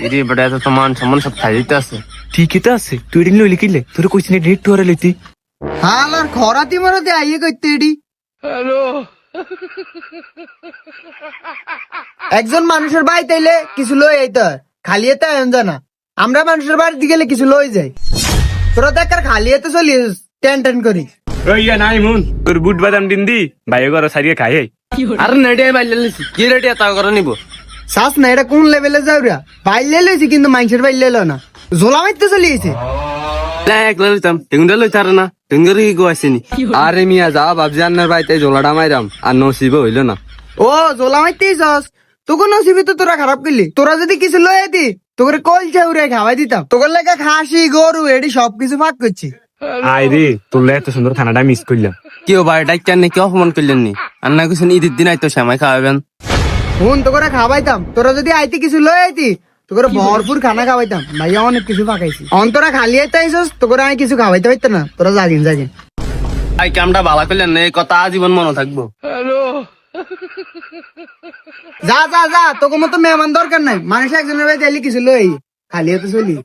এরে বেটা এত তো মান সম্মান সব খাই দিতে আছে। ঠিকই তো আছে, তুই এটা লইলি কিলে তোর কইছিস না ডিরেক্ট তোরা লইতি। হাল আর খরাতি মরাতে আইয়ে করতে এডি একজন মানুষের বাড়ি তাইলে কিছু লই আইতে হয়, খালি এতে আয়ন জানা। আমরা মানুষের বাড়িতে গেলে কিছু লই যাই, তোরা দেখ আর খালি এতে চলি টেন টেন করি। ওইয়া নাই মুন তোর বুট বাদাম দিন দি ভাই ঘর সারিয়ে খাই। আর নেডিয়া বাইলে লিছি কি রেডিয়া তা করে নিব। শ্বাস না, এটা কোন লেভেলে যাওরা? বাইলে লইছি কিন্তু মানুষের বাইলে লো না, ঝোলা মারতে চলিয়েছে। একলা লইতাম টেঙ্গুটা লইতার না, টেঙ্গুর কি গো আসেনি। আরে মিয়া যা ভাবছি আন্নার বাড়িতে জোলাটা মাইরাম আর নসিবে হইল না। ও ঝোলা মারতেই যাস, তোকে নসিবি তো তোরা খারাপ করলি। তোরা যদি কিছু লই আইতি তোকে কল চাউরে খাওয়াই দিতাম। তোকে লেখা খাসি গরু এডি সবকিছু ভাগ করছি। আই রে তোর এত সুন্দর খানাটা মিস করলাম। কেউ বাড়ি ডাক্তার নেই, কেউ অপমান করলেন নি। আর না কিছু ঈদের দিন আইতো শ্যামাই খাওয়াবেন। হুন তোকে খাওয়াইতাম, তোরা যদি আইতি কিছু লই আইতি তোকে ভরপুর খানা খাওয়াইতাম। ভাইয়া অনেক কিছু পাকাইছি, অন্তরা খালি আইতে আইসস, তোকে আমি কিছু খাওয়াইতে পারতো না। তোরা জাগিন জাগিন। আই কামটা ভালো করলেন না, এই কথা আজীবন মনে থাকবো। যা যা যা, তোকে মতো মেহমান দরকার নাই। মানুষ একজনের বাড়ি যাইলে কিছু লই খালি হতে চলি।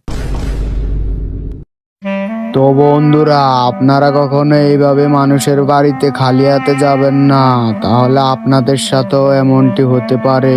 তো বন্ধুরা, আপনারা কখনো এইভাবে মানুষের বাড়িতে খালি হাতে যাবেন না, তাহলে আপনাদের সাথেও এমনটি হতে পারে।